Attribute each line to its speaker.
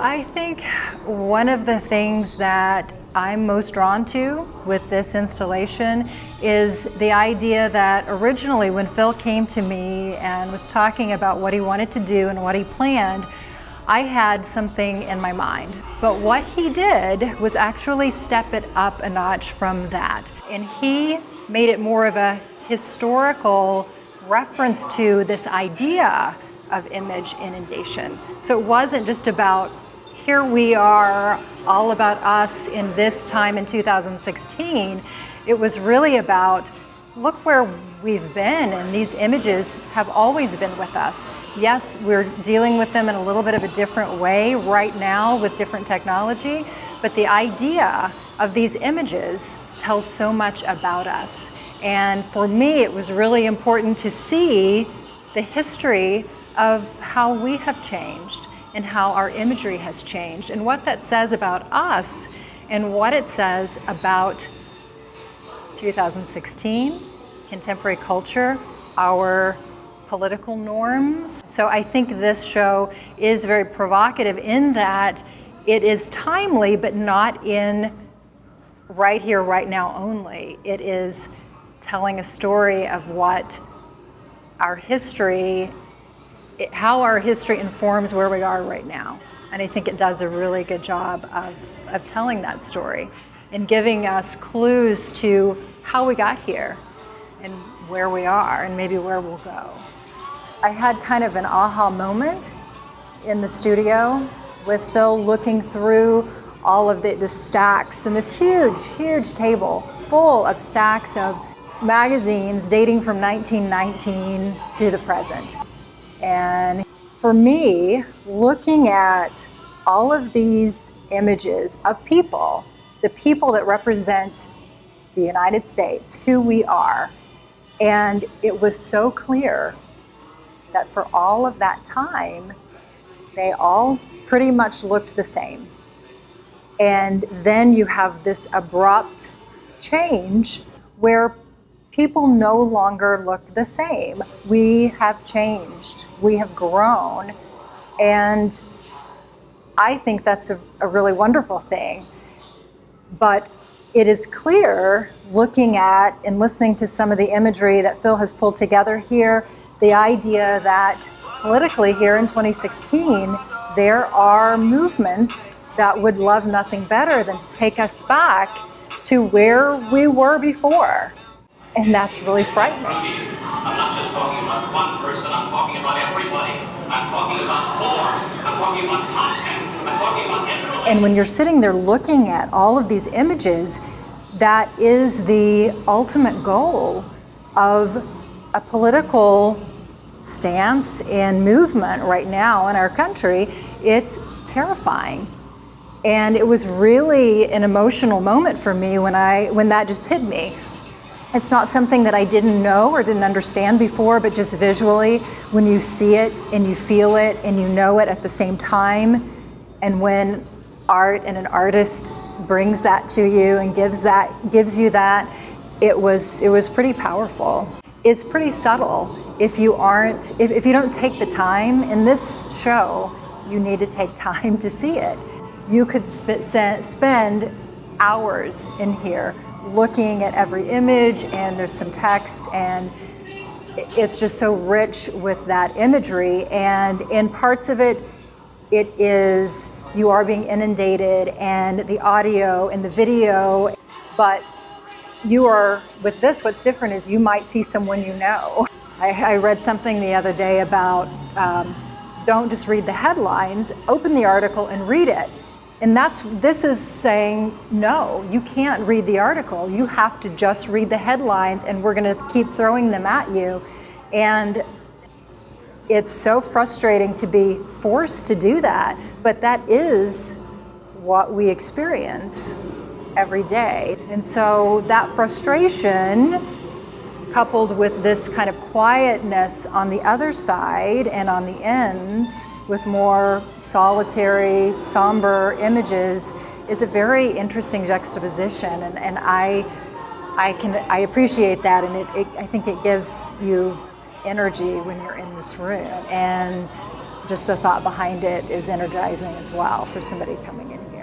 Speaker 1: I think one of the things that I'm most drawn to with this installation is the idea that originally when Phil came to me and was talking about what he wanted to do and what he planned, I had something in my mind. But what he did was actually step it up a notch from that. And he made it more of a historical reference to this idea of image inundation. So it wasn't just about, here we are, all about us in this time in 2016. It was really about, look where we've been, and these images have always been with us. Yes, we're dealing with them in a little bit of a different way right now with different technology, but the idea of these images tells so much about us. And for me, it was really important to see the history of how we have changed and how our imagery has changed and what that says about us and what it says about 2016, contemporary culture, our political norms. So I think this show is very provocative in that it is timely, but not in right here, right now only. It is telling a story of what our history, how our history informs where we are right now. And I think it does a really good job of telling that story and giving us clues to how we got here and where we are and maybe where we'll go. I had kind of an aha moment in the studio with Phil looking through all of the stacks and this huge table full of stacks of magazines dating from 1919 to the present. And for me, looking at all of these images of people, the people that represent the United States, who we are, and it was so clear that for all of that time, they all pretty much looked the same. And then you have this abrupt change where people no longer look the same. We have changed, we have grown, and I think that's a really wonderful thing. But it is clear, looking at and listening to some of the imagery that Phil has pulled together here, the idea that politically here in 2016, there are movements that would love nothing better than to take us back to where we were before. And that's really frightening.
Speaker 2: I'm not just talking about one person, I'm talking about everybody. I'm talking about form, I'm talking about content, I'm talking about interrelation.
Speaker 1: And when you're sitting there looking at all of these images, that is the ultimate goal of a political stance and movement right now in our country. It's terrifying. And it was really an emotional moment for me when that just hit me. It's not something that I didn't know or didn't understand before, but just visually, when you see it and you feel it and you know it at the same time, and when art and an artist brings that to you and gives you that, it was pretty powerful. It's pretty subtle if you don't take the time. In this show, you need to take time to see it. You could spend hours in here looking at every image, and there's some text, and it's just so rich with that imagery. And in parts of it, it is, you are being inundated, and the audio and the video, but you are, with this, what's different is you might see someone you know. I read something the other day about don't just read the headlines, open the article and read it. And this is saying, no, you can't read the article. You have to just read the headlines, and we're going to keep throwing them at you. And it's so frustrating to be forced to do that, but that is what we experience every day. And so that frustration, coupled with this kind of quietness on the other side and on the ends, with more solitary, somber images, is a very interesting juxtaposition, and I appreciate that, and I think it gives you energy when you're in this room. And just the thought behind it is energizing as well for somebody coming in here.